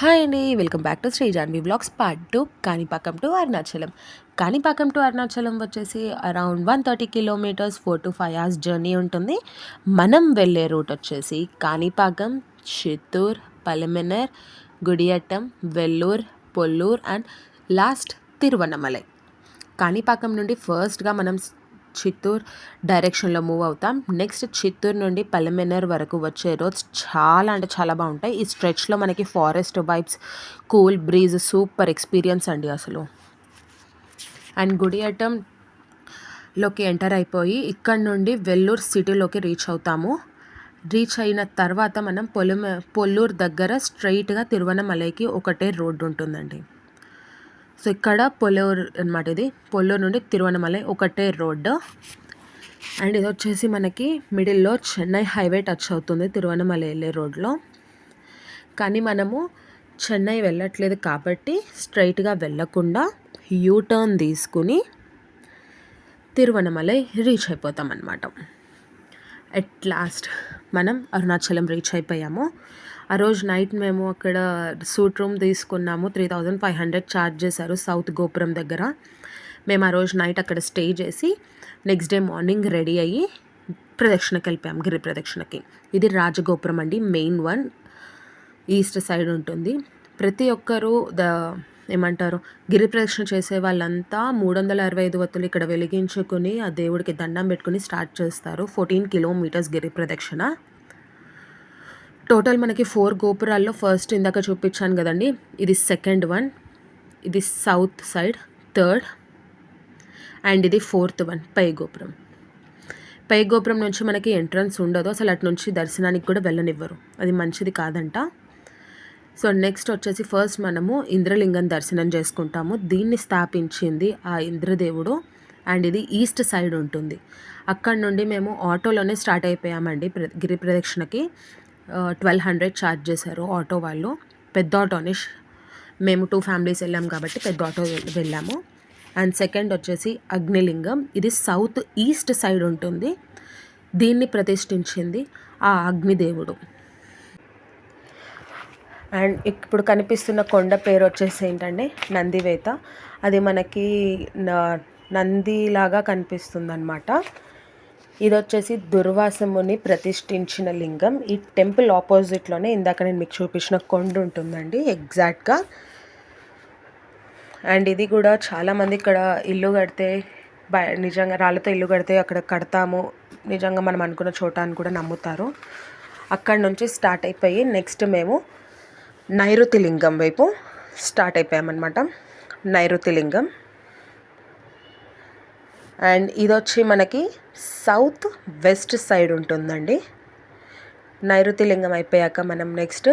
Hi అండి, welcome back to Shri Janvi blogs part 2 Kanipakam to Arunachalam. Kanipakam to Arunachalam వచ్చేసి around 130 kilometres 4 to 5 hours journey ఉంటుంది. మనం వెళ్ళే రూట్ వచ్చేసి కాణిపాకం, చిత్తూర్, పలమెనర్, గుడియట్టం, వెల్లూర్, పొల్లూర్ అండ్ లాస్ట్ తిరువన్నమలై. కాణిపాకం నుండి ఫస్ట్గా మనం చిత్తూరు డైరెక్షన్లో మూవ్ అవుతాం. నెక్స్ట్ చిత్తూరు నుండి పలమెనర్ వరకు వచ్చే రోడ్స్ చాలా అంటే చాలా బాగుంటాయి. ఈ స్ట్రెచ్లో మనకి forest vibes, cool breeze, super experience అండి అసలు. అండ్ గుడియట్టంలోకి ఎంటర్ అయిపోయి ఇక్కడ నుండి వెల్లూరు సిటీలోకి రీచ్ అవుతాము. రీచ్ అయిన తర్వాత మనం పొల్లూరు దగ్గర స్ట్రైట్గా తిరువన్నమలైకి ఒకటే రోడ్డు ఉంటుందండి. సో ఇక్కడ పొల్లూరు అనమాట. ఇది పొల్లూరు నుండి తిరువన్నమలై ఒకటే రోడ్డు. అండ్ ఇది వచ్చేసి మనకి మిడిల్లో చెన్నై హైవే టచ్ అవుతుంది తిరువన్నమలై వెళ్ళే రోడ్లో. కానీ మనము చెన్నై వెళ్ళట్లేదు కాబట్టి స్ట్రైట్గా వెళ్ళకుండా యూటర్న్ తీసుకుని తిరువన్నమలై రీచ్ అయిపోతాం అన్నమాట. ఎట్ లాస్ట్ మనం అరుణాచలం రీచ్ అయిపోయాము. ఆ రోజు నైట్ మేము అక్కడ సూట్ రూమ్ తీసుకున్నాము. 3500 ఛార్జ్ చేశారు సౌత్ గోపురం దగ్గర. మేము ఆ రోజు నైట్ అక్కడ స్టే చేసి నెక్స్ట్ డే మార్నింగ్ రెడీ అయ్యి ప్రదక్షిణకి వెళ్ళిపోయాం, గిరి ప్రదక్షిణకి. ఇది రాజగోపురం అండి, మెయిన్ వన్, ఈస్ట్ సైడ్ ఉంటుంది. ప్రతి ఒక్కరూ ఏమంటారు, గిరి ప్రదక్షిణ చేసే వాళ్ళంతా 365 వత్తులు ఇక్కడ వెలిగించుకుని ఆ దేవుడికి దండం పెట్టుకుని స్టార్ట్ చేస్తారు. 14 kilometers గిరి ప్రదక్షిణ. టోటల్ మనకి 4 గోపురాల్లో ఫస్ట్ ఇందాక చూపించాను కదండి, ఇది సెకండ్ వన్, ఇది సౌత్ సైడ్ థర్డ్, అండ్ ఇది ఫోర్త్ వన్ పై గోపురం. పై గోపురం నుంచి మనకి ఎంట్రన్స్ ఉండదు, అసలు అటు నుంచి దర్శనానికి కూడా వెళ్ళనివ్వరు, అది మంచిది కాదంట. సో నెక్స్ట్ వచ్చేసి ఫస్ట్ మనము ఇంద్రలింగం దర్శనం చేసుకుంటాము. దీన్ని స్థాపించింది ఆ ఇంద్రదేవుడు. అండ్ ఇది ఈస్ట్ సైడ్ ఉంటుంది. అక్కడ నుండి మేము ఆటోలోనే స్టార్ట్ అయిపోయామండి గిరి ప్రదక్షిణకి. 1200 ఛార్జ్ చేశారు ఆటో వాళ్ళు. పెద్ద ఆటోని, మేము 2 families వెళ్ళాం కాబట్టి పెద్ద ఆటో వెళ్ళాము. అండ్ సెకండ్ వచ్చేసి అగ్నిలింగం. ఇది సౌత్ ఈస్ట్ సైడ్ ఉంటుంది. దీన్ని ప్రతిష్ఠించింది ఆ అగ్నిదేవుడు. అండ్ ఇప్పుడు కనిపిస్తున్న కొండ పేరు వచ్చేసి ఏంటంటే నందివేత. అది మనకి నందిలాగా కనిపిస్తుంది అనమాట. ఇది వచ్చేసి దుర్వాసముని ప్రతిష్ఠించిన లింగం. ఈ టెంపుల్ ఆపోజిట్లోనే ఇందాక నేను మీకు చూపించిన కొండ ఉంటుందండి ఎగ్జాక్ట్గా. అండ్ ఇది కూడా చాలామంది ఇక్కడ ఇల్లు కడితే నిజంగా రాళ్ళతో ఇల్లు కడితే అక్కడ కడతాము నిజంగా మనం అనుకున్న చోట అని కూడా నమ్ముతారు. అక్కడ నుంచి స్టార్ట్ అయిపోయి నెక్స్ట్ మేము నైరుతి లింగం వైపు స్టార్ట్ అయిపోయామన్నమాట. నైరుతి లింగం. అండ్ ఇది వచ్చి మనకి సౌత్ వెస్ట్ సైడ్ ఉంటుందండి. నైరుతి లింగం అయిపోయాక మనం నెక్స్ట్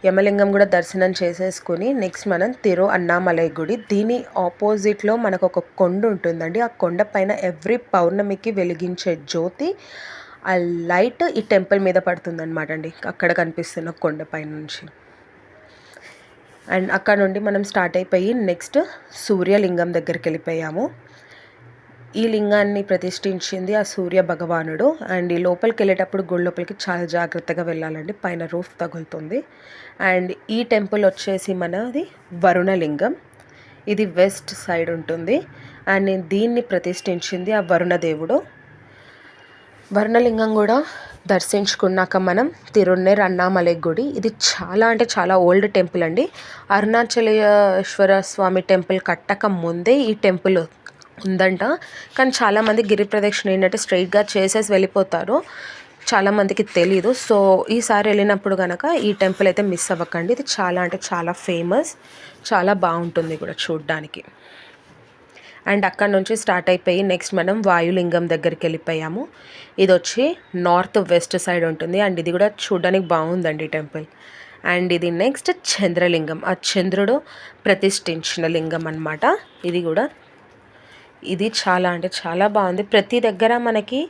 యమలింగం కూడా దర్శనం చేసేసుకుని నెక్స్ట్ మనం తిరువన్నమలై గుడి. దీని ఆపోజిట్లో మనకు ఒక కొండ ఉంటుందండి. ఆ కొండ పైన ఎవ్రీ పౌర్ణమికి వెలిగించే జ్యోతి, ఆ లైట్ ఈ టెంపుల్ మీద పడుతుంది అనమాట అండి, అక్కడ కనిపిస్తున్న కొండపై నుంచి. అండ్ అక్కడ నుండి మనం స్టార్ట్ అయిపోయి నెక్స్ట్ సూర్యలింగం దగ్గరికి వెళ్ళిపోయాము. ఈ లింగాన్ని ప్రతిష్ఠించింది ఆ సూర్య భగవానుడు. అండ్ ఈ లోపలికి వెళ్ళేటప్పుడు గుడి లోపలికి చాలా జాగ్రత్తగా వెళ్ళాలండి, పైన రూఫ్ తగులుతుంది. అండ్ ఈ టెంపుల్ వచ్చేసి మనది వరుణలింగం. ఇది వెస్ట్ సైడ్ ఉంటుంది. అండ్ దీన్ని ప్రతిష్ఠించింది ఆ వరుణదేవుడు. వర్ణలింగం కూడా దర్శించుకున్నాక మనం తిరువన్నమలై గుడి. ఇది చాలా అంటే చాలా ఓల్డ్ టెంపుల్ అండి. అరుణాచలేశ్వర స్వామి టెంపుల్ కట్టక ముందే ఈ టెంపుల్ ఉందంట. కానీ చాలామంది గిరి ప్రదక్షిణ ఏంటంటే స్ట్రైట్గా చేసేసి వెళ్ళిపోతారు, చాలామందికి తెలీదు. సో ఈసారి వెళ్ళినప్పుడు కనుక ఈ టెంపుల్ అయితే మిస్ అవ్వకండి. ఇది చాలా అంటే చాలా ఫేమస్, చాలా బాగుంటుంది కూడా చూడ్డానికి. అండ్ అక్కడ నుంచి స్టార్ట్ అయిపోయి నెక్స్ట్ మనం వాయులింగం దగ్గరికి వెళ్ళిపోయాము. ఇది వచ్చి నార్త్ వెస్ట్ సైడ్ ఉంటుంది. అండ్ ఇది కూడా చూడడానికి బాగుందండి టెంపుల్. అండ్ ఇది నెక్స్ట్ చంద్రలింగం, ఆ చంద్రుడు ప్రతిష్ఠించిన లింగం అన్నమాట. ఇది చాలా అంటే చాలా బాగుంది. ప్రతి దగ్గర మనకి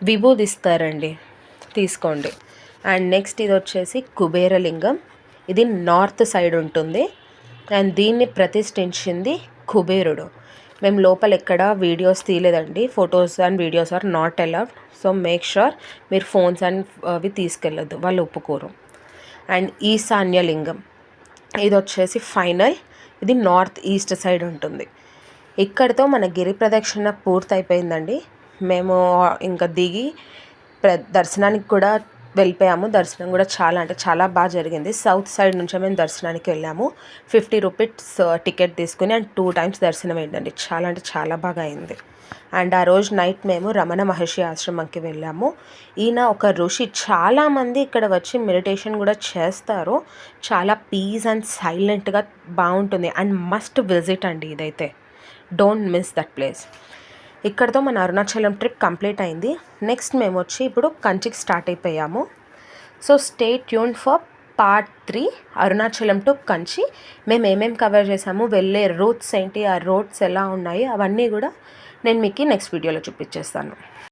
విభూది ఇస్తారండి, తీసుకోండి. అండ్ నెక్స్ట్ ఇది వచ్చేసి కుబేరలింగం. ఇది నార్త్ సైడ్ ఉంటుంది. అండ్ దీన్ని ప్రతిష్ఠించింది కుబేరుడు. మేము లోపల ఎక్కడ వీడియోస్ తీయలేదండి, photos and videos are not allowed. So make sure మీరు ఫోన్స్ అండ్ అవి తీసుకెళ్ళొద్దు, వాళ్ళు ఒప్పుకోరు. అండ్ ఈశాన్యలింగం ఇది వచ్చేసి ఫైనల్. ఇది నార్త్ ఈస్ట్ సైడ్ ఉంటుంది. ఇక్కడితో మన గిరి ప్రదక్షిణ పూర్తయిపోయిందండి. మేము ఇంకా దిగి దర్శనానికి కూడా వెళ్ళిపోయాము. దర్శనం కూడా చాలా అంటే చాలా బాగా జరిగింది. సౌత్ సైడ్ నుంచే మేము దర్శనానికి వెళ్ళాము. 50 రూపీస్ టికెట్ తీసుకుని అండ్ 2 టైమ్స్ దర్శనం అయిందండి. చాలా అంటే చాలా బాగా అయింది. అండ్ ఆ రోజు నైట్ మేము రమణ మహర్షి ఆశ్రమంకి వెళ్ళాము. ఈయన ఒక ఋషి. చాలామంది ఇక్కడ వచ్చి మెడిటేషన్ కూడా చేస్తారు. చాలా పీస్ అండ్ సైలెంట్గా బాగుంటుంది అండ్ మస్ట్ విజిట్ అండి ఇదైతే. Don't miss that place. ఇక్కడతో మన అరుణాచలం ట్రిప్ కంప్లీట్ అయింది. నెక్స్ట్ మేము వచ్చి ఇప్పుడు కంచికి స్టార్ట్ అయిపోయాము. So stay tune for part 3 Arunachalam to Kanchi. మేము ఏమేమి కవర్ చేసాము, వెళ్ళే రూట్స్ ఏంటి, ఆ రోడ్స్ ఎలా ఉన్నాయి, అవన్నీ కూడా నేను మీకు నెక్స్ట్ వీడియోలో చూపించేస్తాను.